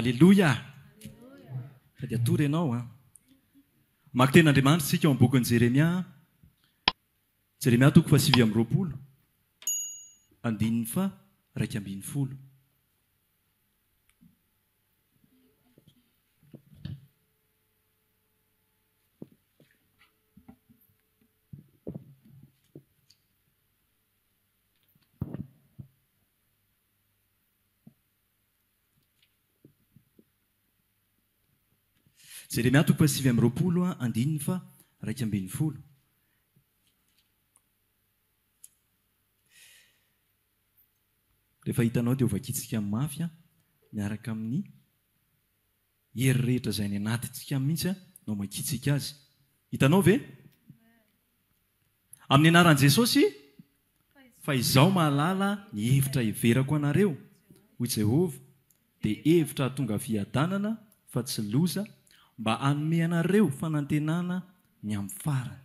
Alleluia. Sady atory ianao a. Maka ten'Andriamanitra sika ao amin'ny bokin'i Jeremia. Jeremia toko 8:20. Andininy fa 1:10. Jeremia toko 8:20 andininy fa 1:10. Rehefa hitanao dia ovakitsika amin'ny mafy miaraka amin'ny hery rehetra izay ny anatintsika mihitsy no makitsika azy. Hitanao ve? Amin'ny anaran'i Jesosy fa izaho mahalala ny hevitra heverako anareo hoy Jehova, dia hevitra tonga fiadanana fa tsy loza, mba hanome anareo fanantenana ny amin'ny farany.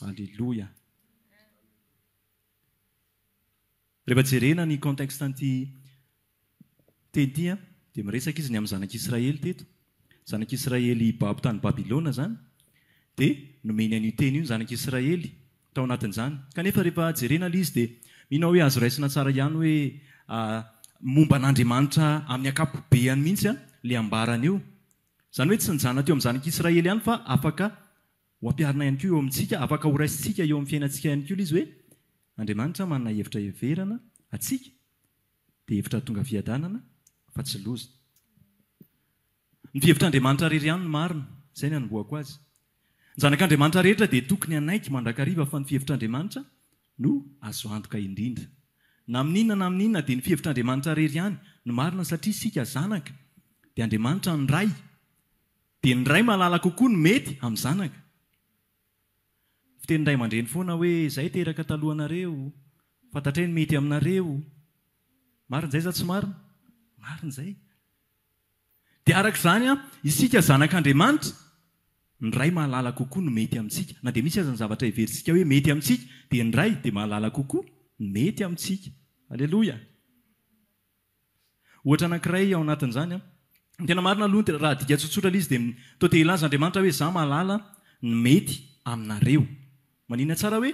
Alleluia. Rehefa jerena ny contexte anty teny ity dia miresaka izy ny amin'ny zanak'Israely teto. Zanak'Israely babo tany Babilona zany. Dia nomeny an'io teny io ny zanak'Israely tao anatin'izany. Kanefa rehefa jerena ilay izy dia mino hoe azo raisina tsara ihany hoe momba an'Andriamanitra amin'ny akapobeany mihitsy ilay ambarany io. Zany hoe tsy nijana teo amin'ny zanak'Israely ihany fa afaka ho ampiarina ihany koa eo amintsika, afaka ho raisitsika eo amin'ny fiainantsika ihany koa izy hoe Andriamanitra manana hevitra heverana atsika, dia hevitra tonga fiadanana fa tsy loza. Ny fihevitr'Andriamanitra rery ihany no marina, izay ny anombohako azy. Ny zanak'Andriamanitra rehetra dia tokony hanaiky mandrakariva fa ny fihevitr'Andriamanitra no azo antoka indrindra. Na amin'inona dia ny fihevitr'Andriamanitra rery ihany no marina satria isika zanaka dia Andriamanitra ny ray. Dia ny ray mahalala kokoa no mety amin'ny zanaka. Fiteny ray aman-dreny foana hoe izay teraka talohanareo, fantatrany mety aminareo. Marina izay sa tsy marina? Marina izay. Dia arak'izany isika zanak'Andriamanitra, ny ray mahalala kokoa no mety amintsika. Na dia misy aza ny zavatra heverintsika hoe mety amintsika, dia ny ray dia mahalala kokoa no mety amintsika. Alleluia. Ohatra anankiray ao anatin'izany tena marina aloha raha dika tsotsotra ilay izy dia toa te hilaza Andriamanitra hoe izaho mahalala ny mety aminareo. Manina tsara hoe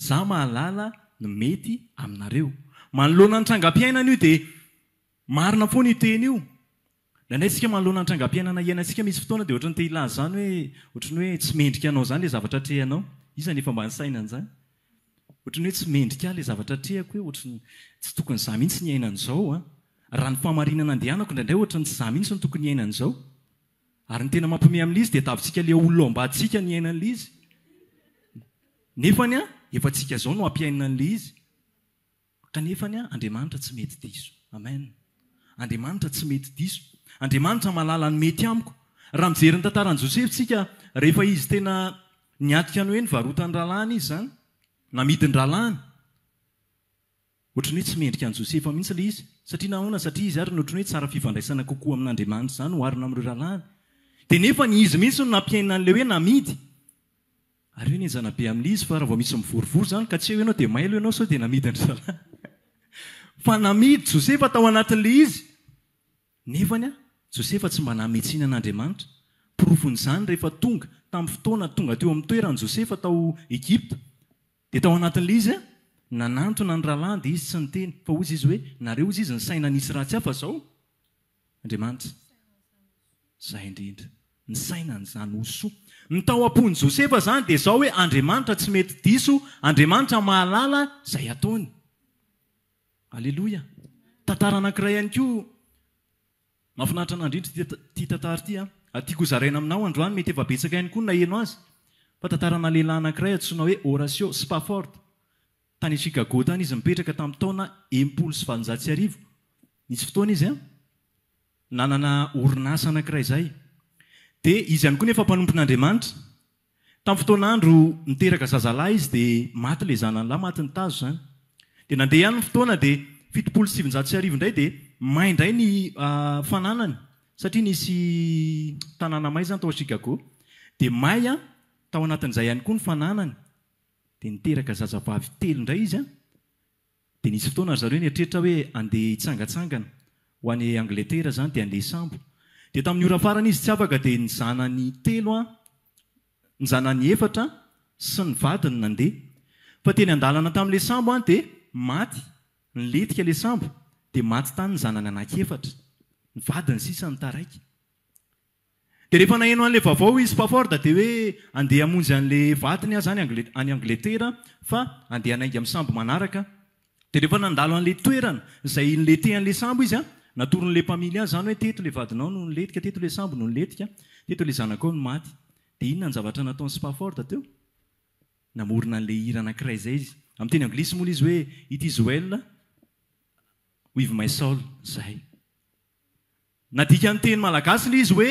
izaho mahalala ny mety aminareo. Manoloana ny trangam-piainana io dia marina foana io teny io. Indray isika manoloana ny trangam-piainana iainantsika misy fotoana dia ohatran'ny te hilaza zany hoe ohatran'ny hoe tsy mendrika anao zany ilay zavatra trehanao. Iza nefa mba ny saina an'izany. Ohatran'ny hoe tsy mendrika ilay zavatra trehako hoe ohatran'ny tsy tokony izaho mihitsy ny iainan'izao. Raha ny famarinana andehanako indraindray ohatran'ny tsy izaho mihitsy ny tokony iainan'izao. Ary ny tena mampiomehy amin'ilay izy dia tavintsika ilay olona ao ambadintsika ny iainan'ilay izy. Nefany efa antsika izao no hampiainana an'ilay izy. Kanefany Andriamanitra tsy mety diso. Amen. Andriamanitra tsy mety diso. Andriamanitra mahalala ny mety amiko. Raha mijery ny tantaran'i Joseph tsika rehefa izy tena niatika ny hoe nivarotany ralàny izy zany, namidiny ralàny. Ohatran'ny hoe tsy mendrika an'i Josefa mihitsy ilay izy. Satria nahoana? Satria izy ary ohatran'ny hoe tsara fifandraisana kokoa amin'Andriamanitra zany oharina amin'ireo ralàny. Dia nefa ny izy mihitsy no nampiainana an'ilay hoe namidy. Ary hoe nienjana be amin'ilay izy fa raha vao misy mivorivory zany ka tsy hoe ianao dia mailo ianao sao dia namidy ny ralàny. Fa namidy Josefa tao anatin'ilay izy. Nefany Josefa tsy mba nametsinana an'Andriamanitra. Porofon'izany rehefa tonga tamin'ny fotoana tonga teo amin'ny toerany Josefa tao Egypta. Dia tao anatin'ilay izy nanantona ny ralàny dia izy tsy niteny fa hozy izy hoe nareo izy ny saina nisy ratsy hafa zao. Andriamanitra izay indrindra ny saina n'izany oso. Ny tao am-pony Josefa zany dia izao hoe Andriamanitra tsy mety diso, Andriamanitra mahalala izay ataony. Alleluia. Tantara anankiray ihany koa mahafinaritra an'Andriamanitra ity tantara ity. Tiako zaraina aminao androany mety efa betsaka ihany koa naheno azy. Fa tantarana lehilahy anankiray antsoina hoe Horatio Spafford. Tany Chicago tany izy mipetraka tamin'ny taona 1990. Nisy fotoana izy nanana orinasa anankiray izay. Dia izy ihany koa nefa mpanompon'Andriamanitra. Tamin'ny fotoan'andro niteraka zazalahy izy dia maty ilay zanany maty ny tazo zany. Dia nandeha ihany ny fotoana dia 770 indray dia may indray ny fananany. Satria nisy tanàna may zany tao Chicago. Dia may tao anatin'izay ihany koa ny fananany. Dia niteraka zazavavy 3 indray izy. Dia nisy fotoana zareo nieritreritra hoe andeha hitsangatsangana ho any Angletera zany dia andeha sambo. Dia tamin'ny ora farany izy tsy afaka dia ny zanany 3 ny zanany 4 sy ny vadiny nandeha. Fa teny an-dalana tamin'ilay sambo dia maty niletika ilay sambo dia maty tany ny zanany anaky-4 ny vadiny sisa ny taraiky. Dia rehefa naheno an'ilay vaovao izy Spafford dia hoe andeha hamonjy an'ilay vadiny zany any Angletera fa andeha hanainga amin'ny sambo manaraka. Dia rehefa nandalo an'ilay toerana izay nilete an'ilay sambo izy natoron'ilay mpamily azy zany hoe teto ilay vadinao no niletika, teto ilay sambo no niletika, teto ilay zanakao no maty. Dia inona ny zavatra nataon'ny Spafford teo? Namorona an'ilay hira anankiray izay izy. Amin'ny teny anglisy moa izy hoe it is well with my soul zay. Nadika ny teny malagasy ilay izy hoe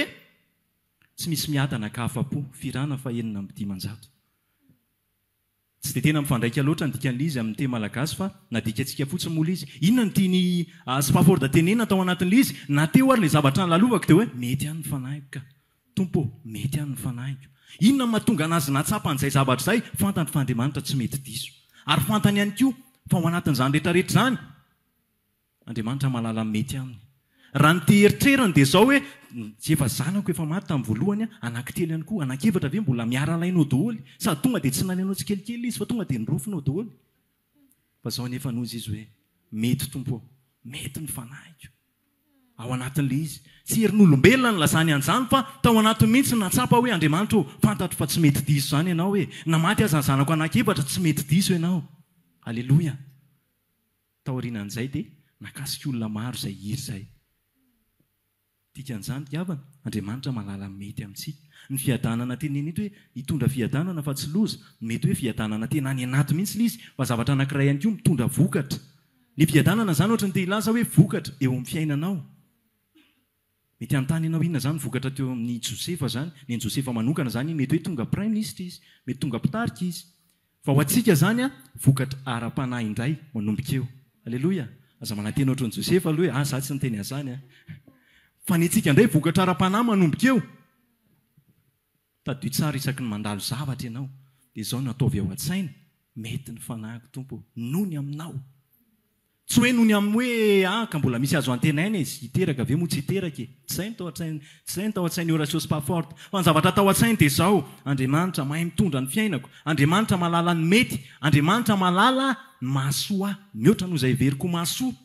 tsy misy miadana ka afa-po firana fa 9-10. Tsy dia tena mifandraika loatra ny dikan'ilay izy amin'ny teny malagasy fa nadika antsika fotsiny moa izy. Inona ny tiany Spafford tenena tao anatin'ilay izy? Na teo ary ilay zavatra nilalovako teo hoe mety ihany ny fanahiko ka. Tompo, mety ihany ny fanahiko. Inona mahatonga anazy natsapa an'izay zavatra izay? Fantany fa Andriamanitra tsy mety diso. Ary fantany ihany koa fa ao anatin'izany rehetrarehetra izany Andriamanitra mahalala mety aminy. Raha ny teeritreriny dia izao hoe tsy efa zanako efa maty tamin'ny voalohany anankitelo ihany koa, anankefatra ve mbola miara-lainao daholo, sady tonga dia tsy nalainao tsikelikely izy fa tonga dia nirofinao daholo. Fa izao nefa nozy izy hoe mety tompo, mety ny fanahiko. Ao anatin'ilay izy tsy herin'olombelona ny lazany an'izany fa tao anatiny mihitsy natsapa hoe Andriamanitra fantatro fa tsy mety diso izany ianao hoe namaty aza ny zanako anankefatra tsy mety diso ianao. Aleloia. Taorianan'izay dia nakasika olona maro izay hiry izay. Dikan'izany diavana Andriamanitra mahalala mety amintsika. Ny fiadanana teneny eto hoe hitondra fiadanana fa tsy loza, mety hoe fiadanana tena any anaty mihitsy izy fa zavatra anankiray ihany koa mitondra vokatra. Ny fiadanana zany ohatra ny te hilaza hoe vokatra eo amin'ny fiainanao. Mety anontany ianao inona zany vokatra teo amin'ny Josefa zany, ny Josefa manokana zany mety hoe tonga prime ministre izy, mety tonga mpitarika izy. Fa ho antsika zany vokatra ara-panahy indray manomboka eo. Aleloia. Aza manantena ohatry ny Josefa aloha hoe za tsy niteny azany fa ny antsika indray vokatra ara-panahy manomboka eo. Tadio tsara isaky ny mandalo zavatra ianao dia izao nataovy ao an-tsaina mety ny fanahiko tompo noho ny aminao. Tsy hoe noho ny amin'ny hoe ka mbola misy azo antenaina izy hiteraka ve moa tsy hiteraka tsy izay ny tao an-tsainy Horatio Spafford fa ny zavatra tao an-tsainy dia izao Andriamanitra mahay mitondra ny fiainako, Andriamanitra mahalala ny mety, Andriamanitra mahalala ny mahasoa mihoatra noho izay heveriko mahasoa.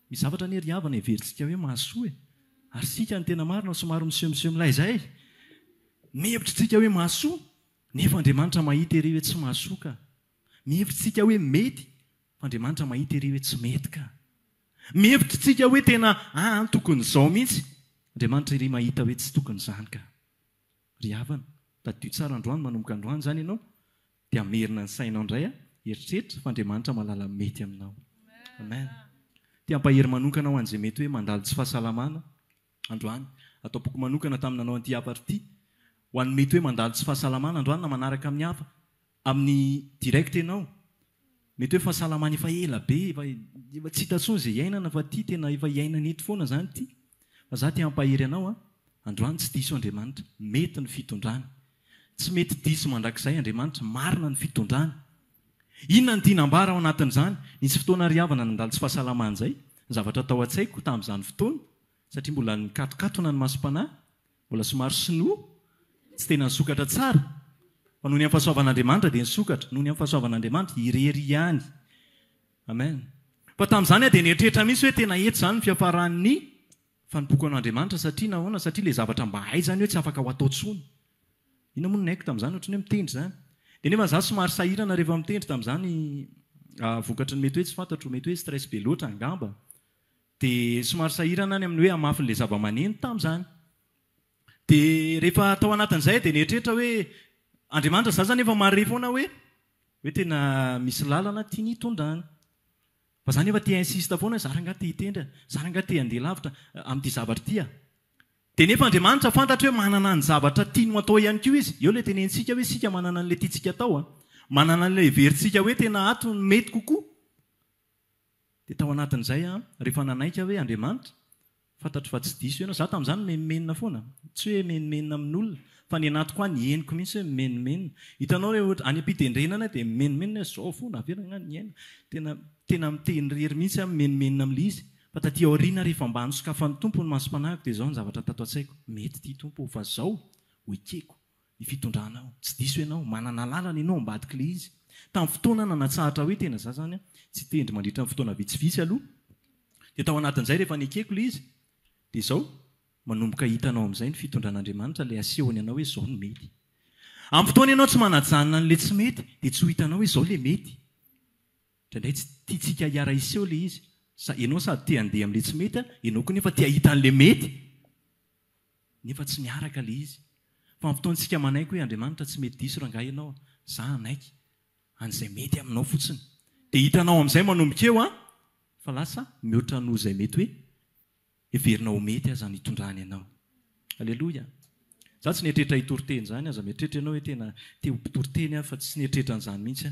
Misy zavatra ny hery havana heverintsika hoe mahasoa ary sika ny tena marina somary miseho milay izay mihevitritsika hoe mahasoa nefa Andriamanitra mahita ery hoe tsy mahasoa ka. Mihevitritsika hoe mety fa Andriamanitra mahita ery hoe tsy mety ka. Mihevitritsika hoe tena tokony izao mihitsy, Andriamanitra ery mahita hoe tsy tokony izany ka. Ry havana, tadio tsara androany manomboka androany zany ianao dia amerina ny sainao indray eritreritra fa Andriamanitra mahalala mety aminao. Amen. Tia ampahery manokana ho an'izay mety hoe mandalo tsy fahasalamana androany. Atao boky manokana tamin'ny nanao an'ity hafatra ity. Ho an'ny mety hoe mandalo tsy fahasalamana androany na manaraka amin'ny hafa amin'ny direct ianao. Mety hoe fahasalamana efa ela be, efa tsy hitantsony izay iainana fa ity tena efa iainana eto foana izany ity. Fa za tia ampahery anao androany tsy diso Andriamanitra, mety ny fitondrany. Tsy mety diso mandrakizay Andriamanitra, marina ny fitondrany. Inona ny tianambara ao anatin'izany? Nisy fotoana ry havana nandalo tsy fahasalamana izay, ny zavatra tao an-tsaiko tamin'izany fotoana, satria mbola nikatokatona ny masom-panahy, mbola somary sinoa, tsy tena nisokatra tsara. Fa noho ny amin'ny fahasoavan'Andriamanitra dia nisokatra, noho ny amin'ny fahasoavan'Andriamanitra irery ihany. Amen. Fa tamin'izany dia nieritreritra mihitsy hoe tena eto izany ny fiafaran'ny fanompoako an'Andriamanitra satria nahoana? Satria ilay zavatra mba hay zany hoe tsy afaka ho atao tsony. Ina moa ny haiko tamin'izany ohatry ny hoe mitendry zany. Dia nefa za somary sahirana rehefa mitendry tamin'izany vokatra ny mety hoe tsy fantatro, mety hoe stress be loatra angamba. Dia somary sahirana any amin'ny hoe hamafin'ilay zava-maneno tamin'izany. Dia rehefa tao anatin'izay dia nieritreritra hoe Andriamanitra za zany efa mare foana hoe tena misy lalana tia ny hitondrany. Fa zany efa tia insista foana za rangaha tia hitendra, za rangaha tia handeha lavitra amin'ity zavatra ity. Dia nefa Andriamanitra fantatra hoe manana ny zavatra tiany atao ihany koa izy. Eo ilay tenentsika hoe sika manana an'ilay tiantsika atao, manana an'ilay heverintsika hoe tena ato ny mety kokoa. Dia tao anatin'izay rehefa nanaika hoe Andriamanitra fantatro fa tsy diso ianao. Za tamin'izany menimenina foana, tsy hoe menimenina amin'olona fa ny anatiko any henoko mihitsy hoe menimenina. Hitanao hoe any am-pitendrenana dia menimenina zao foana averina ny aina. Tena mitenrery mihitsy menimenina amin'ilay izy. fa taty aoriana rehefa mba hanosokafan'ny tompo ny masom-panahiko dia izao ny zavatra tato an-tsaiko mety ity tompo fa zao ho ekeko ny fitondranao tsy diso ianao manana lalana ianao ambadika le izy tamin'ny fotoana nanatsahatra hoe tena za zany tsy tendry mandritra amin'ny fotoana vitsivitsy aloha dia tao anatin'izay rehefa niekeko le izy dia izao manomboka hitanao amin'izay ny fitondran'Andriamanitra le asehony anao hoe zao no mety amin'ny fotoana ianao tsy manajanona n'le tsy mety dia tsy ho hitanao hoe zao le mety indraindray tsy tiatsika hiara iseho le izy ianao sady te handeha amin'le tsy mety ianao koa nefa te hahita an'le mety nefa tsy miaraka le izy fa amin'ny fotoantsika manaiky hoe Andriamanitra tsy mety diso raha ngahy ianao za anaiky an'izay mety aminao fotsiny dia hitanao amin'izay manomboka eo fa lasa mihoatra noho izay mety hoe heverinao mety aza nitondrany ianao aleloia za tsy nietrehitra hitoriteny zany aza mietrehitra ianao hoe tena te ho mpitoroteny fa tsy nietrehitra n'izany mihitsy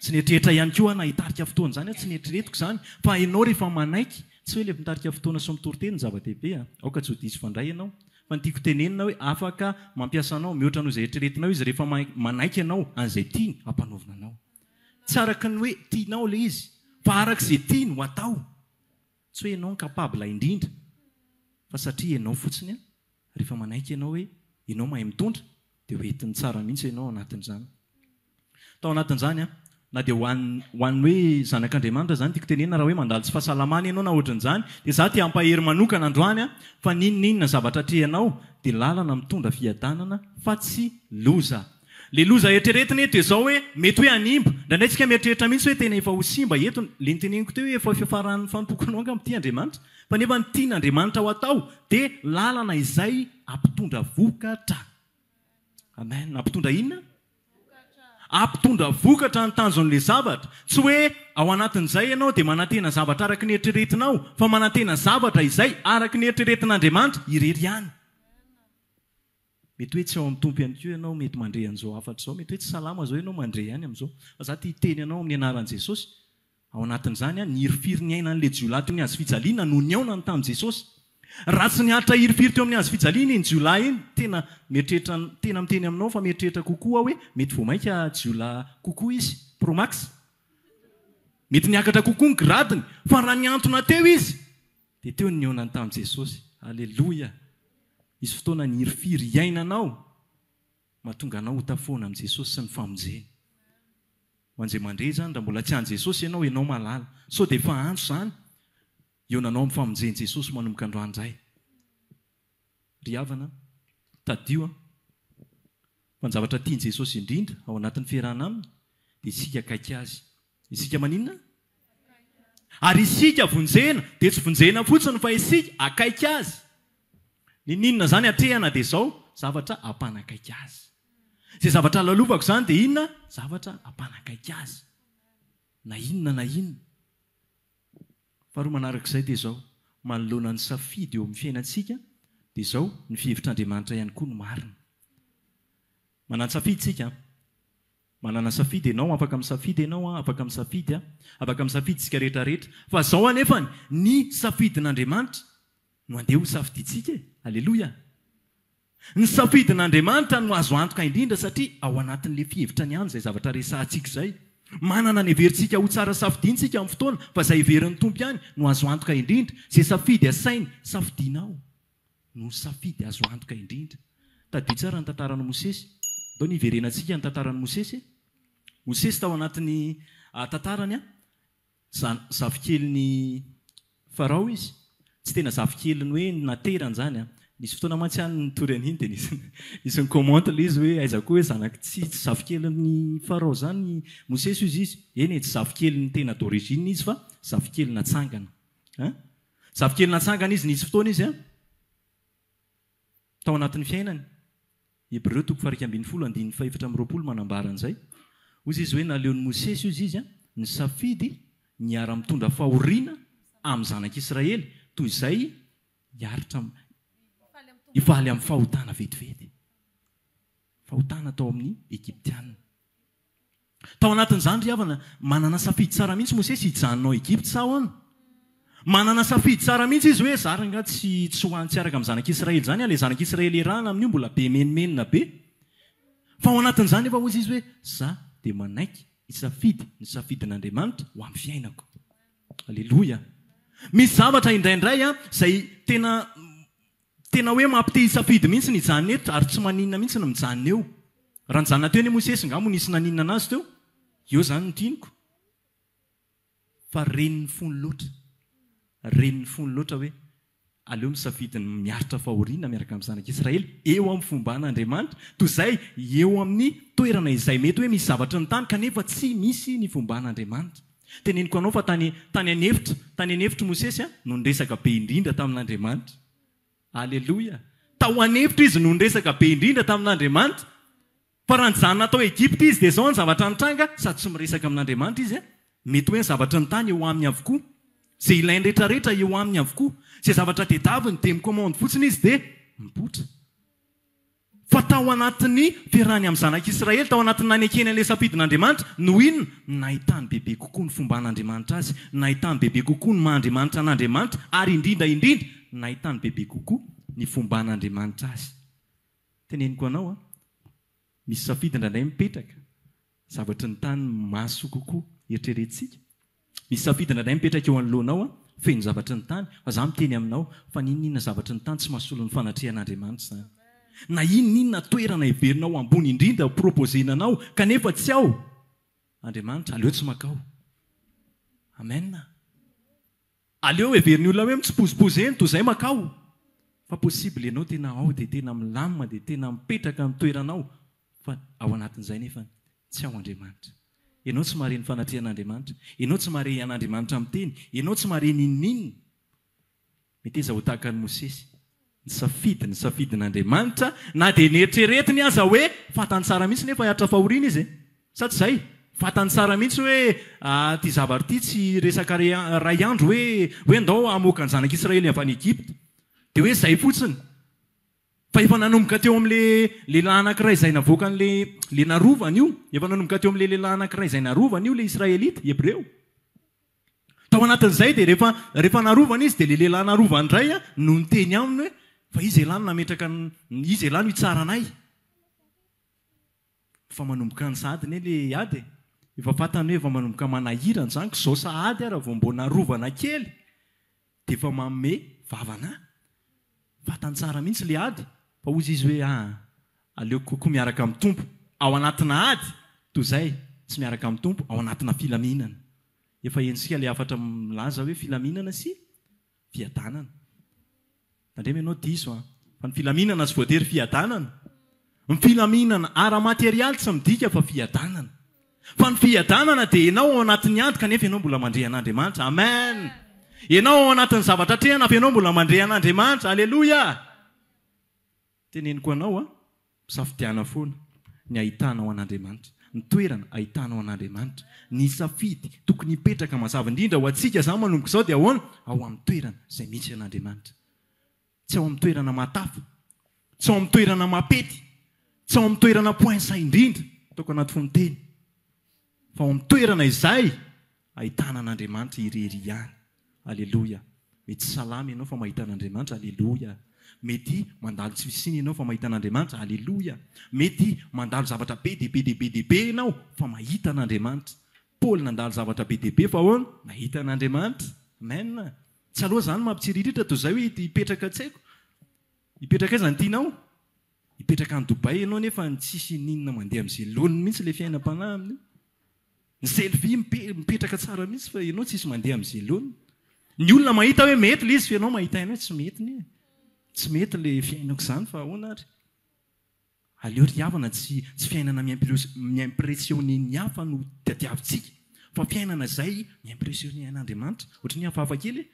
tsy nietrehitra ihany koa na hitarika fotoana zany tsy nieritreretiko zany fa ianao rehefa manaiky tsy hoe le mitarika fotoana sy mitoriteny ny zava-dehibe aoka tsy ho diso fandray ianao fa ny tiako tenenina hoe afaka mampiasa anao mihoatra noho izay eritreretinao izy rehefa manaiky ianao an'izay tiany hampanovina anao tsy araky ny hoe tianao le izy fa arak'izay tiany ho atao tsy hoe ianao nkapabla indrindra fa satria ianao fotsiny rehefa manaiky ianao hoe ianao mahay mitondra dia hoentin'ny tsara mihitsy ianao anatin'izany tao anatin'izany na dia hoan'ny hoe zanak'Andriamanitra zany tiako tenenina raha hoe mandalo tsy fahasalamana ianao na ohatran'izany dia za te hampahery manokana androany fa ninninona zavatra trehanao dia lalana mitondra fiadanana fa tsy loza le loza eritreretina eto izao hoe mety hoe animba ndraindray tsika mieritreritra mihitsy hoe tena efa ho simba eto le niteneniko teo hoe efa fiafaran'ny fampokonao anga amin'ity Andriamanitra fa nefa ny tian'Andriamanitra ho atao dia lalana izay ampitondra vokatra amen ampitondra inona ampitondra vokatra ny tanjon'le zavatra tsy hoe ao anatin'izay ianao dia manantena zavatra araky ny eritreretinao fa manantena zavatra izay araky ny eritreretin'Andriamanitra irery ihany mety hoe tsy ao amin'ny tompo ihany koa ianao mety mandre an'izao afatra izao mety hoe tsy salama zao ianao mandre ihany amin'izao fa za ty hiteny ianao amin'ny anaran'i Jesosy ao anatin'izany ny hirifiry ny aina n'le jiolahy teo amin'ny hazo fijaliana no ny aona ny tamin'i Jesosy raha tsy niaritra hirifiry teo amin'ny hazo fijaliana iny jiolahy iny tena mieritreritra tena miteny aminao fa mieritreritra kokoa hoe mety vao mainka jiolahy kokoa izy promax mety niakatra kokoa ny gradiny fa raha niantona teo izy dia teo ny aona ny tamin'i Jesosy aleloia izy fotoana ny hirifiry iainanao mahatonga anao ho tafoana amin'i Jesosy sy ny famonjeny ho an'izay mandre zany raha mbola tsy an Jesosy ianao malala so dia efa antso zany eonanao amin'ny famonjeny Jesosy manomboka androany indray ry havana tadio fa ny zavatra tiany Jesosy indrindra ao anatin'ny fiarahana aminy dia isika akaiky azy isika maninona ary isika vonjena dia tsy vonjena fotsiny fa isika akaiky azy ninona zany atrehana dia izao zavatra ampanakaiky azy izay zavatra lalovako zany dia inona zavatra ampanakaiky azy na inona faharoa manarak'izay dia izao manoloana ny safidy eo amin'ny fiainantsika dia izao ny fihevitr'Andriamanitra ihany koa no marina manana safidy tsika manana safidy ianao afaka misafidy ianao afaka misafidy tsika rehetrarehetra fa izao anefany ny safidin'Andriamanitra no andeha ho safiditsika aleloia ny safidin'Andriamanitra no azo antoka indrindra satria ao anatin'le fihevitra ny any izay zavatra resahantsika izay manana ny heverintsika ho tsara safidiantsika amin'ny fotoana fa izay heverin'ny tompo ihany no azo antoka indrindra izay safidy asainy safidianao no safidy azo antoka indrindra tadio tsara ny tantaran'i Mosesy dao ny hiverenantsika ny tantaran'i Mosesy tao anatin'ny tantarany zavikeliny Farao izy tsy tena zavikeliny hoe naterany zany nisy fotoana mantsy any nitory an'iny dia nisy ny komante le izy hoe aiza koa hoe zanaky tsy zavikeliny Farao zany Mosesy izy eny tsy zavikeliny tena d'origine izy fa zavikely natsangana zavikely natsangana izy nisy fotoana izy tao anatin'ny fiainany Hébreu 4:5 manambara an'izay ozy izy hoe naleon'ny Mosesy izy ny safidy niara mitondra fahoriana amin'ny zanak'Israely toy izay hiaritra hifaly amin'ny fahotana vetivety fahotana tao amin'ny Egyptiana tao anatin'izany ry havana manana safidy tsara mihitsy Mosesy hijanonao Egypte sa ahoana manana safidy tsara mihitsy izy hoe za ranga tsy hoantsy araka amin'ny zanak'Israely zany ilay zanak'Israely erahana amin'io mbola be menimenina be fa ao anatin'izany efa ozy izy hoe za dia manaiky hisafidy ny safidin'Andriamanitra ho amin'ny fiainako aleloia misy zavatra indraindray zay tena hoe mampite hisafidy mihitsy ny hijanona eto ary tsy maninona mihitsy ny mijanona eo. Raha nijanona teo ny Mosesy ngamo nisy naninona anazy teo, eo zany ny tiniko. Fa reniny fony loatra hoe aleo misafidy ny miaritra fahoriana miaraka amin'ny zanak'Israely eo amin'ny fomban'Andriamanitra toy izay eo amin'ny toerana izay mety hoe misy zavatra ny tany kanefa tsy misy ny fomban'Andriamanitra. Teneniko anao fa tany anefitry Mosesy no niresaka be indrindra tamin'Andriamanitra. Alleluia. Tao anefitra izy no niresaka be indrindra tamin'Andriamanitra. Fa raha nijanona tao Egypta izy dia izao ny zavatra nitranga sady tsy miresaka amin'Andriamanitra izy mety hoe ny zavatra ny tany eo aminy avokoa. Izay ilainy rehetrarehetra eo aminy avokoa. Izay zavatra tediaviny dia mikomandy fotsiny izy dia mipotra. Fa tao anatin'ny fiarahany amin'ny zanak'Israely, tao anatin'ny nanekeny an'ilay safidin'Andriamanitra, no inona? Nahitany bebe kokoa ny fomban'Andriamanitra azy, nahitany bebe kokoa ny mahandriamanitra an'Andriamanitra, ary indrindra nahitany bebe kokoa ny fomban'Andriamanitra azy. Teneniko anao misy safidina indray mipetraka, zavatra ny tany maso kokoa eritreretintsika. Misy safidina indray mipetraka eo anoloanao feno zavatra ny tany, fa za miteny aminao fa ninona zavatra ny tany tsy mahasolo ny fanatrehan'Andriamanitra zany. Na inona toerana iverinao ambony indrindra propozenanao kanefa tsy ao, Andriamanitra aleo tsy makao. Amen. Aleo everiny olona hoe mitsipozipozeny toy izay makao. Fa possible ianao tena ao dia tena milamina dia tena mipetraka amin'ny toeranao, fa ao anatin'izay nefa tsy ao Andriamanitra. Ianao tsy mahare ny fanatrehan'Andriamanitra, ianao tsy mahare an'Andriamanitra amin'ny teny, ianao tsy mahare ninninina. Mety iza ho tahaka ny Mosesy, ny safidin'Andriamanitra, na dia nieritreretiny aza hoe fatany tsara mihitsy nefa hiatra fahoriana izy. Sa tsy izay? Fatany tsara mihitsy hoe ty zavatra ty tsy resaka ray andro hoe ndao hamoaka ny zanak'Israely avy any Egypta. Dia hoe izay fotsiny. Fa efa nanomboka teo amin'ilay lehilahy anankiray izay navoaka an'ilay narovana io, efa nanomboka teo amin'ilay lehilahy anankiray izay narovana io, ilay Israelita, Hebreo. Tao anatin'izay dia rehefa narovana izy dia ilay lehilahy narovana indray no niteny aminy hoe fa izy elany nametraka izy elany hitsara anay. Fa manomboka ny sadiny ilay ady. Efa fantany hoe efa manomboka manahirana zany zao sahady raha vao mbona narovana kely dia efa manome vavana. Fatany tsara mihitsy ilay ady. Fa ozy izy hoe aleo kokoa miaraka amin'ny tompo ao anatina ady toy izay tsy miaraka amin'ny tompo ao anatina filaminana. Efa ensika ilay afatra milaza hoe filaminana sy fiadanana. Tandrema ianao diso fa ny filaminana tsy voatery fiadanana. Ny filaminana ara-materialy tsy midika fa fiadanana. Fa ny fiadanana dia ianao ao anatin'ny ady kanefa ianao mbola mandre an'Andriamanitra. Amen. Ianao ao anatin'ny zavatra trehana fa ianao mbola mandre an'Andriamanitra. Alleluia. Teneniko anao safidiana foana ny ahitanao an'Andriamanitra, ny toerana ahitanao an'Andriamanitra, ny safidy tokony hipetraka mazava indrindra ho antsika zany manomboka izao dia ahoana? Ao amin'ny toerana izay misy an'Andriamanitra. Tsy ao amin'ny toerana matafo, tsy ao amin'ny toerana mapety, tsy ao amin'ny toerana poinsa indrindra ataoko anaty fonteny, fa ao amin'ny toerana izay ahitana an'Andriamanitra irery ihany. Alleluia. Mety salama ianao fa mahita an'Andriamanitra. Alleluia. Mety mandalo tsy fisiny ianao fa mahita an'Andriamanitra. Alleluia. Mety mandalo zavatra be dibe ianao fa mahita an'Andriamanitra. Paoly nandalo zavatra be dibe fa ahoana? Mahita an'Andriamanitra. Amen. Tsy aloha zany mampitsiriritra toy izay hoe hipetraka tsy haiko. Hipetraka aiza ny tianao? Hipetraka any Dubai ianao nefa tsisy ninona mandeha amin'izay loniny mihitsy ilay fiainam-panahy aminy. Ny selfie mipetraka tsara mihitsy fa ianao tsisy mandeha amin'izay loniny. Ny olona mahita hoe mety ilay izy fa ianao mahita ianao tsy mety nie. Tsy mety ilay fiainako izany fa ahoana ary? Aleo ry havana tsy fiainana miimpressionner ny hafa no tadiavintsika. Fa fiainana izay miimpressionner an'Andriamanitra. Ohatry ny hafahafa kely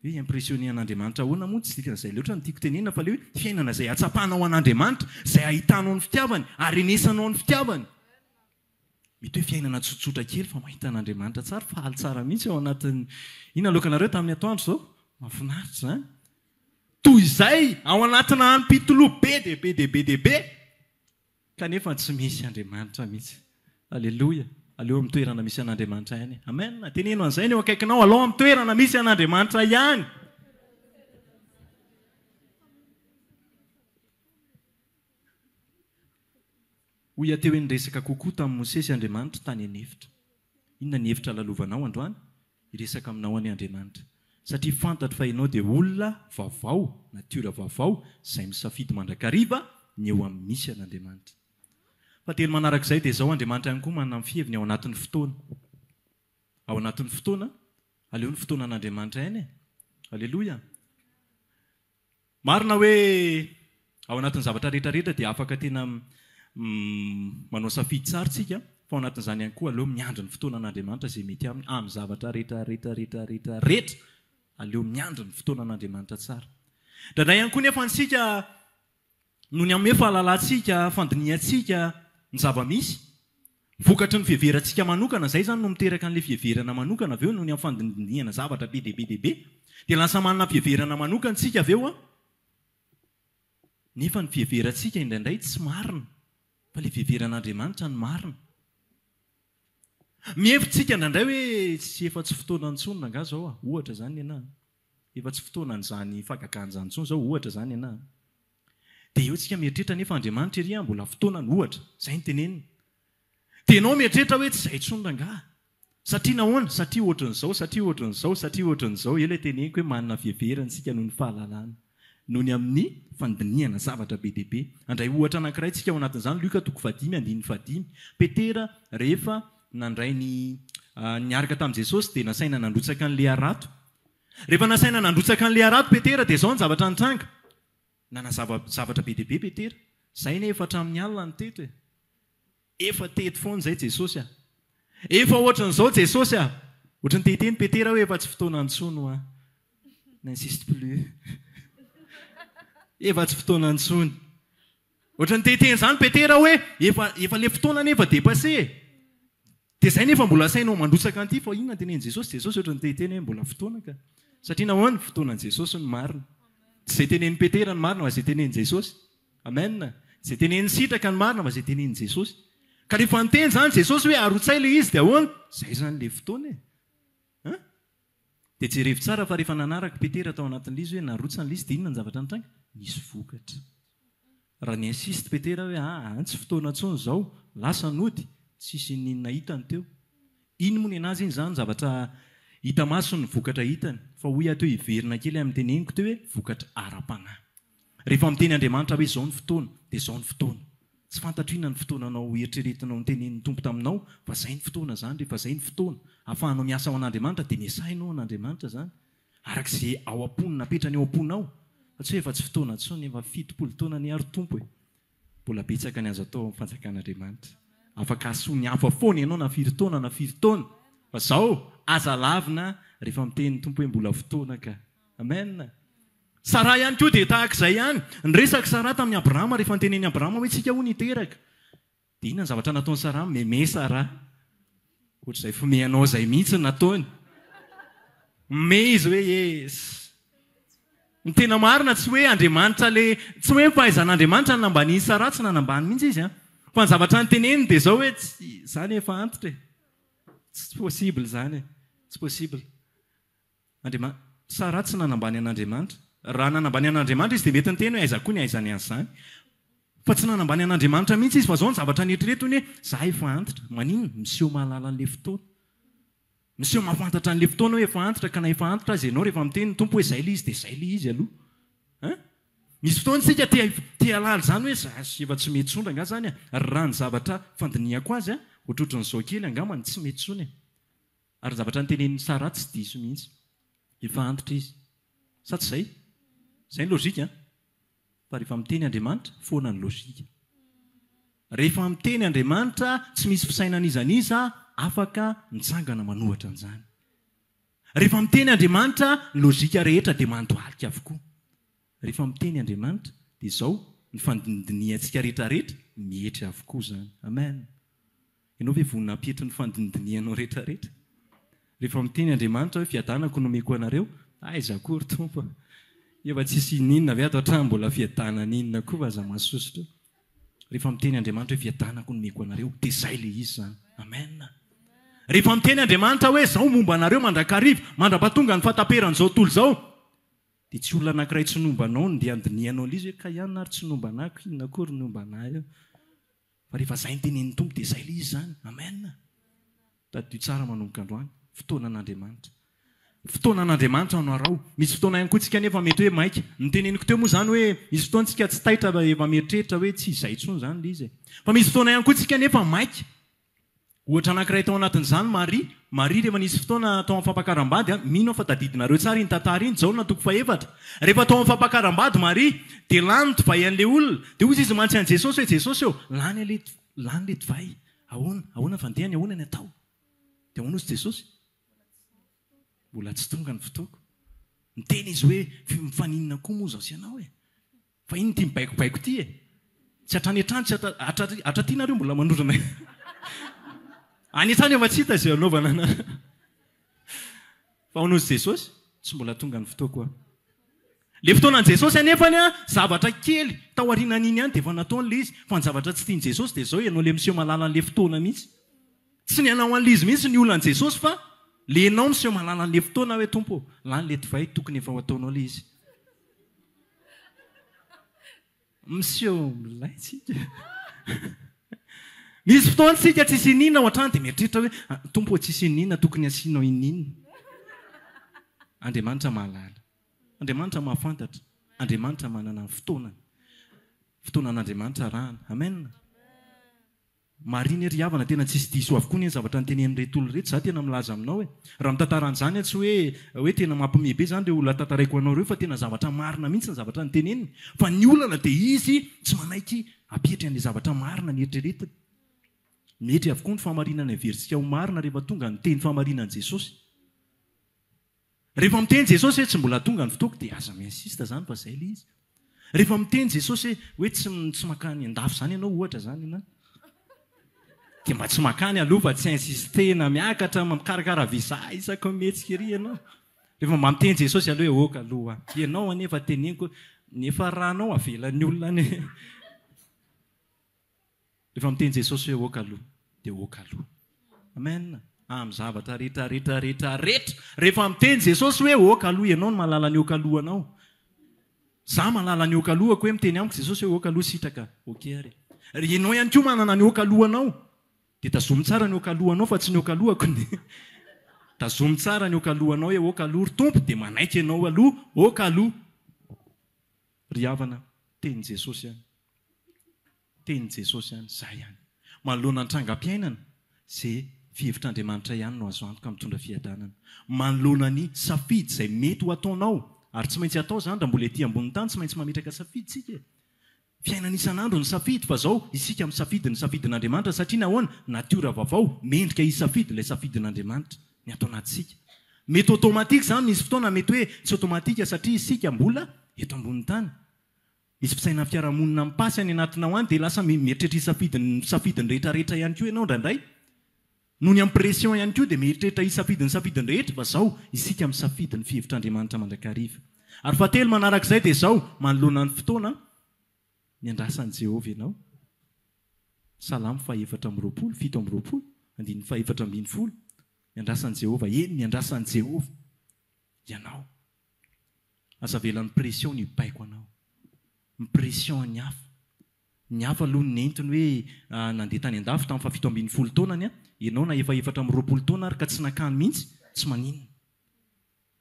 hoe impressionner an'Andriamanitra ahoana moa tsy dikana izay loatra ny tiako tenena fa ilay hoe fiainana izay atsapanao an'Andriamanitra, izay ahitanao ny fitiavany, ary enesanao ny fitiavany. Mety hoe fiainana tsotsotra kely fa mahita an'Andriamanitra tsara, faly tsara mihitsy ao anatin'ny ina lokanareo tamin'ny atoandro izao? Mahafinaritra izany. Toy izay ao anatina hanim-pitoloha be be kanefa tsy misy Andriamanitra mihitsy. Alleluia. Aleo amin'ny toerana misy an'Andriamanitra ihany. Amen. Teneno an'izay ny eo akaikinao, aleo amin'ny toerana misy an'Andriamanitra ihany. Hoy ateo hoe niresaka kokoa tamin'ny Mosesy Andriamanitra tany anefitra. Inona ny hevitra lalovanao androany? Hiresaka aminao any Andriamanitra. satria fantatro fa ianao dia olona vaovao natiora vaovao izay misafidy mandrakariva ny eo amin'ny misy an'Andriamanitra. Fa telo manarak'izay dia izao Andriamanitra ihany koa manana fiheviny ao anatin'ny fotoana. Ao anatin'ny fotoana, aleo ny fotoana an'Andriamanitra ihany e. Aleloia. Marina hoe ao anatin'ny zavatra rehetrarehetra dia afaka tena manao safidy tsara tsika, fa ao anatin'izany ihany koa aleo miandry ny fotoana an'Andriamanitra izay mety aminy amin'ny zavatra rehetra aleo miandry ny fotoana an'Andriamanitra tsara. Indray ihany koa nefa antsika noho ny amin'ny fahalalantsika, fandiniantsika ny zava-misy, vokatry ny fiheverantsika manokana, izay zany no miteraka an'ilay fiheverana manokana avy eo noho ny amin'ny fandiniana zavatra be dehibe, dia lasa manana fiheverana manokana tsika avy eo nefa ny fiheverantsika indraindray tsy marina, fa ilay fiheveran'Andriamanitra ny marina. Mihevitsika indraindray hoe tsy efa-tsy fotoana antsonona nga zao ohatra zany ianà. Efa-tsy fotoana an'izany fagagan'izany intsony zao ohatra zany ianà. Dia eo tsika mieritreritra nefa Andriamanitra ery mbola fotoanany ohatra, izay ny teneniny. Dia ianao mieritreritra hoe tsy izay tsonona nga. Satria nahoana? Satria ohatran'izao, ilay teneniko hoe manana fiheverana tsika noho ny fahalalana, noho ny amin'ny fandiniana zavatra be dehibe. Andray ohatra anankiray tsika ao anatin'izany Luka 5:5. Petera rehefa nandray niaraka tamin'i Jesosy dia nasaina nandrotsaka an'ilay arato. Rehefa nasaina nandrotsaka an'ilay arato Petera dia izao ny zavatra nitranga. Zavatra be dehibe Petera. Izay ne efa hatramin'ny alina ny teto e. Efa tety foana izay Jesosy a. Efa ohatran'izao Jesosy a. Ohatran'ny teteny Petera hoe efa tsy fotoana antsono a. N'insiste plus. Efa tsy fotoana antsono. Ohatran'ny teteny izany Petera hoe efa ilay fotoana nefa dépassé. Dia izay nefa mbola sainao mandrotsaka an'ity fa inona tenen'i Jesosy ohatran'ny teteny hoe mbola fotoana ka. Satria nahoana fotoanan'i Jesosy ny marina. Tsy izay tenen'i Petera ny marina fa izay tenen'i Jesosy. Amen. Izay tenen'ny sitraka ny marina fa izay tenen'i Jesosy. Ka rehefa niteny zany Jesosy hoe arotsay ilay izy dia ahoana? Izay zany ilay fotoana e. Dia jerevi tsara fa rehefa nanaraka Petera tao anatin'ilay izy hoe narotsana ilay izy dia inona ny zavatra nitranga? Nisy vokatra. Raha ny insiste Petera hoe tsy fotoana intsony izao, lasa nody, tsisy ninona hitany teo. Iny moa ny anazy iny zany zavatra hita maso ny vokatra hitany, fa hoy ateo hiverina kely amin'ny teneniko teo hoe vokatra ara-panahy. Rehefa miteny Andriamanitra hoe izao ny fotoana, dia izao ny fotoana. Tsy fantatro inona ny fotoananao eritreretinao ny tenenin'ny Tompo taminao, fa izay ny fotoana zany, rehefa izay ny fotoana, ahafahanao miasa ao an'Andriamanitra dia miasainao an'Andriamanitra zany. Arak'izay ao am-pony napetrany eo am-ponao. Fa tsy hoe efa tsy fotoana intsony, efa 70 taona ny aro Tompo e. Mbola betsaka ny azo atao amin'ny fanjakan'Andriamanitra. Afaka asoany hafa foana ianao na 4 taona na 5 taona. Fa izao aza lavina rehefa miteny Tompo hoe mbola fotoana ka. Amen. Sara ihany koa dia tahak'izay ihany. Niresaka Sara tamin'ny Abrahama rehefa niteneny Abrahama hoe tsika ho niteraka. Dia inona ny zavatra nataony Sara? Meme Sara. Ohatr'izay fomehanao izay mihitsy nataony. Me izy hoe yes. Ny tena marina tsy hoe Andriamanitra tsy hoe fahaizan'Andriamanitra nanambany Sara, tsy nanambany mihitsy izy. Fa ny zavatra niteneniny dia izao hoe izany efa antitra e. Tsy possible zany e. Tsy possible. Sara tsy nanambany an'Andriamanitra. Raha nanambany an'Andriamanitra izy dia mety niteny hoe aiza koa ny aizany an'izany. Fa tsy nanambany an'Andriamanitra mihitsy izy fa izao ny zavatra nieritreretony hoe za efa antitra. Maninona? Miseho mahalala an'ilay fotoana. Miseho mahafantatra an'ilay fotoana hoe efa antitra ka na efa antitra azy ianao rehefa miteny ny Tompo hoe izay ilay izy dia izay ilay izy aloha. Misy fotoana isika tia halala izany hoe za efa tsy mety sondra nga zany raha ny zavatra fandiniako azy ohatrohatran'izao kely angambany tsy mety tsony. Ary ny zavatra nitenen'ny Sara tsy diso mihitsy. Efa antitra izy. Sa tsy izay? Izay ny lôjika. Fa rehefa miteny Andriamanitra, foana ny lôjika. Rehefa miteny Andriamanitra, tsy misy fisainan'izaniza, afaka mitsangana manohatra an'izany. Rehefa miteny Andriamanitra, ny lôjika rehetra dia mandohalika avokoa. Rehefa miteny Andriamanitra, dia izao ny fandiniantsika rehetrarehetra mihetra avokoa zany. Amen. Ianao ve vonina hampihatra ny fandinianao rehetrarehetra? Rehefa miteny Andriamanitra hoe fiadanako nomeko anareo, aiza akory Tompo. Efa tsisy ninona avy ato hatrany mbola fiadanana koa fa aza mahasosotra. Rehefa miteny Andriamanitra hoe fiadanako nomeko anareo, dia izay ilay izy zany. Amen. Rehefa miteny Andriamanitra hoe izao momba anareo mandrakariva, mandrapatonga ny fahataperan'izao tontolo izao, dia tsy olona anankiray tsy nomba anao no dia andinianao ilay izy hoe ka ihany ary tsy nomba anako, inona akory nomba anahy eo. Fa rehefa izay nitenen'ny Tompo dia izay ilay izy zany. Amen. Tadio tsara manomboka androany, fotoana an'Andriamanitra. fotoanan'andriamanitra anarao misy fotoana ihany koa tsika nefa mety hoe maika niteneniko teo moa zany hoe misy fotoana tsika tsy taitra efa mieritreritra hoe tsy izay tsony zany le izy fa misy fotoana ihany koa tsika nefa maika ohatra anankiray tao anatin'izany Maria rehefa nisy fotoana tao amin'ny fampakaram-bady mino fa tadidinareo tsara iny tantara iny Jaona toko faefatra rehefa tao amin'ny fampakaram-bady Maria dia lany divay an'ilay olona dia ozy izy mantsy an' Jesosy hoe Jesosy eo lany le divay ahoana fandehany ahoana ny atao dia ahoana ozy Jesosy mbola tsy tonga ny fotoako miteny izy hoe mifaninana koa moa zao sy ianao e fa iny ty mibaikobaiko ty e tsy hatrany an-trano tsy hatratinareo mbola manondrona any an-trano efa tsy hita izay anaovana ana fa ahoana ozy Jesosy tsy mbola tonga ny fotoako aho le fotoanan'i Jesosy anefany zavatra kely tao aorianan'iny ihany dia efa nataon'le izy fa ny zavatra tsy tian'i Jesosy dia zao ianao le miseho malala an'le fotoana mihitsy tsy ny anao an'le izy mihitsy ny olonan'i Jesosy fa le enao miseho malala an'le fotoana hoe tompo lany le divay tokony efa ho ataonao le izy miseho milay tsika misy fotoana tsika tsisy inina ao an-trano dia mieritreritra hoe tompo tsisy inina tokony asianao inina Andriamanitra mahalala Andriamanitra mahafantatra Andriamanitra manana ny fotoanan'Andriamanitra rahana amen Maria ny ry havana tena tsisy diso avokoa ny zavatra nytenen'ireto olona reto za tena milaza aminao hoe raha mitantaran'izany tsy hoe tena mampiomehy be zany le olona tantaraiko anao ireo fa tena zavatra marina mihitsy ny zavatra nyteneniny fa ny olana dia izy tsy manaiky apetry an'le zavatra marina ny eritreretiny mety avokoa ny famarinana eversika ho marina rehefa tonga ny teny famarinan' Jesosy rehefa miteny Jesosy hoe tsy mbola tonga ny fotoako dia aza miinsista zany fa zay le izy rehefa miteny Jesosy hoe tsy makany andafo zany ianao ohatra zany ianao dia mba tsy makany aloha fa tsy insistena miakatra mikarakara visa isaka metsika ery ianao rehefa mba miteny Jesosy aloha hoe oka aloha ianao anefa teneniko nefa rahanao avelan'ny olona any rehefa miteny Jesosy hoe oka aloha dia oka aloha amen amin'ny zavatra rehetra rehefa miteny Jesosy hoe oka aloha ianao no malala ny oka alohanao za malala ny oka alohako hoe miteny amiko Jesosy hoe oka aloha sitraka oke ary ianao ihany koa manana ny oka alohanao dia tazomy tsara ny oka alohanao fa tsy ny oka alohako ny tazomy tsara ny oka alohanao hoe oka aloha ry tompo dia manaiky ianao aloha oka aloha ry havana teny Jesosy ihany zay ihany manoloana ny trangam-piainana izay fihevitr'Andriamanitra ihany no azo antoka mitondra fiadanana manoloana ny safidy izay mety ho ataonao ary tsy maintsy atao zany raha mbola ety ambony tany tsy maintsy mametraka safidy tsika fiainana isan'andro ny safidy fa zao isika misafidy ny safidin'Andriamanitra satria nahoana natiora vaovao mendrika isafidy ilay safidin'Andriamanitra ny atao anatsika mety automatika zany misy fotoana mety hoe tsy automatika satria isika mbola eto ambony tany misy fisaina fiarahamonina mipasy any anatinao any dia lasa mieritreritra safidiny rehetrarehetra ihany koa ianao ndraindray noho ny amin'ny pression ihany koa dia mieritreritra safidiny rehetra fa zao isika misafidy ny fihevitr'Andriamanitra mandrakariva ary fahatelo manarak'izay dia zao manoloana ny fotoana ny andrasan'i Jehovah ianao Salamo 4:7 andininy 4:20 ny andrasan'i Jehovah ny andrasan'i Jehovah ianao aza velan'ny pression ny baiko anao pression ny hafa aloha ny entiny hoe nandeha tany an-dafy tamin'ny 7:20 taonany ianao na efa 4:20 taona ary ka tsy nakany mihitsy tsy maninona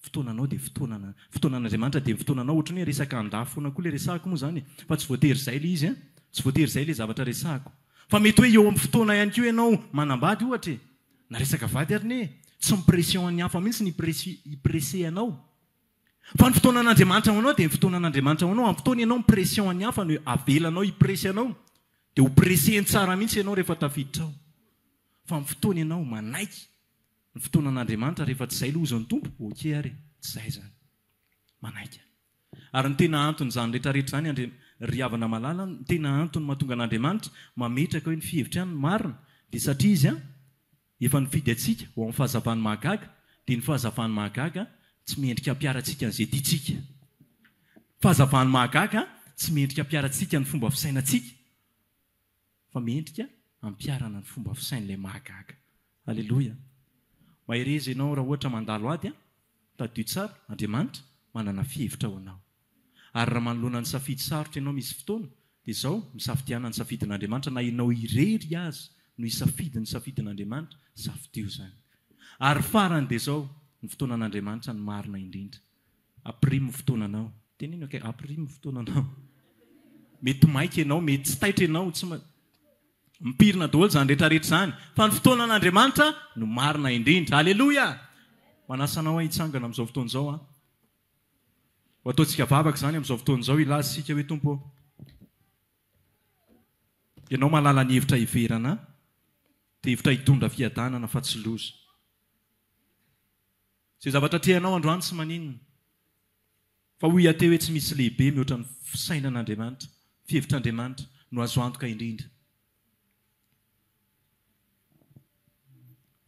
fotoananao dia fotoanan'Andriamanitra dia fotoananao ohatrany hoe resaka an-dafy foana koa le resahako moa zany fa tsy voatery izay le izy tsy voatery izay le zavatra resahako fa mety hoe eo amin'ny fotoana ihany koa ianao manambady ohatra na resaka vady ary ne tsy mipression ny hafa mihitsy ny ipresse anao fa ny fotoanan'Andriamanitra anao dia ny fotoanan'Andriamanitra anao amin'ny fotoana ianao mipression ny hafa no avelanao ipresse anao dia ho presseny tsara mihitsy ianao rehefa tafiditra ao fa amin'ny fotoana ianao manaiky ny fotoanan'Andriamanitra rehefa tsy izay loza ny tompo oke ary tsy izay zany manaiky ary ny tena antony zany rehetrarehetra zany ry havana malala ny tena antony mahatonga an'Andriamanitra mametraka hoe ny fihevitrany marina dia satria izy efa nifidy atsika ho amin'ny fahazavany mahagaga dia ny fahazavany mahagaga tsy mendrika ampiarantsika n'izay tiatsika fahazavany mahagaga tsy mendrika ampiarantsika ny fomba fisainantsika fa mendrika ampiarana ny fomba fisain'ilay mahagaga alleloia maherezy ianao raha ohatra mandalo ady tadio tsara Andriamanitra manana fihevitra ho anao ary raha manoloana ny safidy sarotra ianao misy fotoana dia zao misafidiana ny safidin'Andriamanitra na ianao irery azy no isafidy ny safidin'Andriamanitra safidio zany ary farany dia zao ny fotoanan'Andriamanitra ny marina indrindra. Aprimo fotoananao. Tenino ke aprimo fotoananao. Mety maika ianao, mety tsy taitra ianao, tsy mipirina daholo zany rehetrarehetra zany. Fa ny fotoanan'Andriamanitra no marina indrindra. Haleloia! Manasanao hitsangana amin'izao fotoana izao a. Ho ataontsika vavaka zany amin'izao fotoana izao ilazysika hoe Tompo. Ianao mahalala ny hevitra hiverana, dia hevitra hitondra fiadanana fa tsy loza. Izay zavatra tianao androany tsy maninona. Fa hoy ateo hoe tsy misy lehibe mihoatra ny fisainan'Andriamanitra, fihevitr'Andriamanitra no azo antoka indrindra.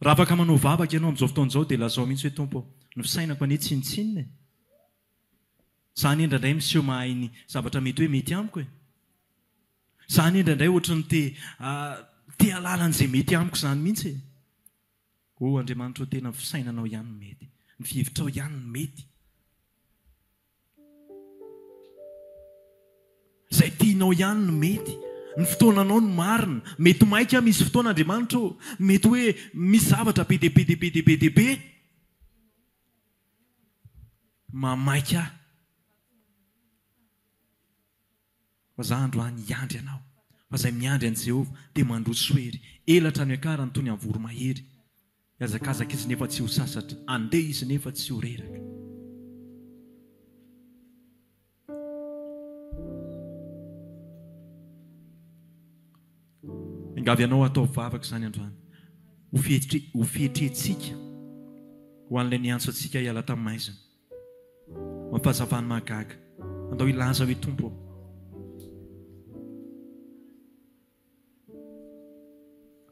Raha afaka manao vavaka ianao amin'izao fotoana izao dia lazao mihitsy hoe Tompo, ny fisainako anie tsinitsinina. Zany indraindray miseho mahay ny zavatra mety hoe mety amiko e. Zany indraindray ohatrany te halalan'izay mety amiko zany mihitsy e. O Andriamanitra ho tena fisainanao ihany no mety, ny fihevitrao ihany no mety. Izay tianao ihany no mety, ny fotoananao no marina. Mety maika misy fotoana Andriamanitra, mety hoe misy zavatra be dia be. Mamaika. Fa za androany hiandry ianao. Fa izay miandry an'i Jehovah dia mandroso hery. Elatra ny akarany toy ny voromahery. Hiazakazaka izy nefa tsy ho sasatra. Andeha izy nefa tsy ho reraka. Ingavy ianao atao vavaka izany androany. Ho fihetrentsika ho an'ilay niantso antsika hiala tamin'ny maizina. Mampahazavany mahagaga. Andao ilaza hoe Tompo.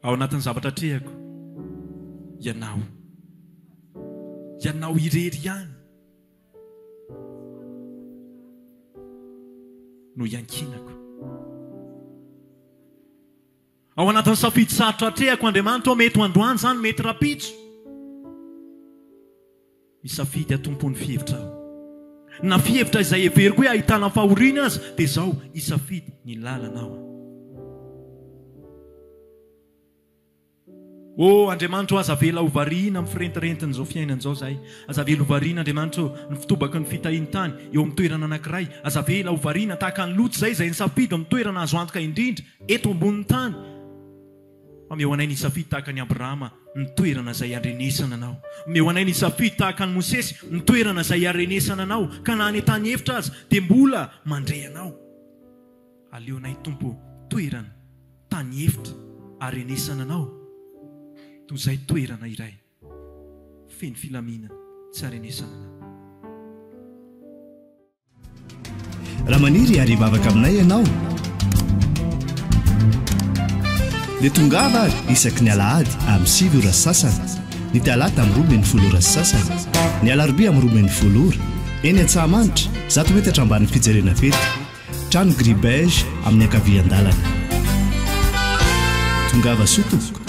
Ao anatin'ny zavatra trehako, ianao irery ihany no iankinako. Ao anatin'ny safidy sarotra trehako Andriamanitra, mety androany zany, mety rapitso. Isafidy atompony fihevitra aho. Na fihevitra izay heveriko hoe ahitana fahoriana azy, dia izao isafidy ny lalanao. O Andriamanitra, aza vela ho variana amin'ny firentirentin' izao fiainana izao zahay. Aza vela ho variana Andriamanitra ny fitobaka ny fitahiny-tany eo amin'ny toerana anankiray. Aza vela ho variana tahaka ny loto izay nisafidy amin'ny toerana azo antoka indrindra eto ambonin'ny tany. Fa meo anay nisafidy tahaka ny Abrahama ny toerana izay andrenesana anao. Meo anay nisafidy tahaka ny Mosesy ny toerana izay andrenesana anao. Ka na any tany hevitra azy dia mbola mandray anao. Aleonay Tompo toerana tany hevitra arenesana anao. Toy izay toerana iray feno filamina tsy arenesana anao. Raha maniry ary vavaka aminay ianao dia tongava ary isaky ny alahady amin'ny 7 ora sasany, ny talata amin'ny 12 ora sasany, ny alarobia amin'ny 12 ora. Eny Antsahamanitra 100 metatra ambany fijerena fety, trano Gribege amin'ny ankavian-dalana. Tongava soa tompoko.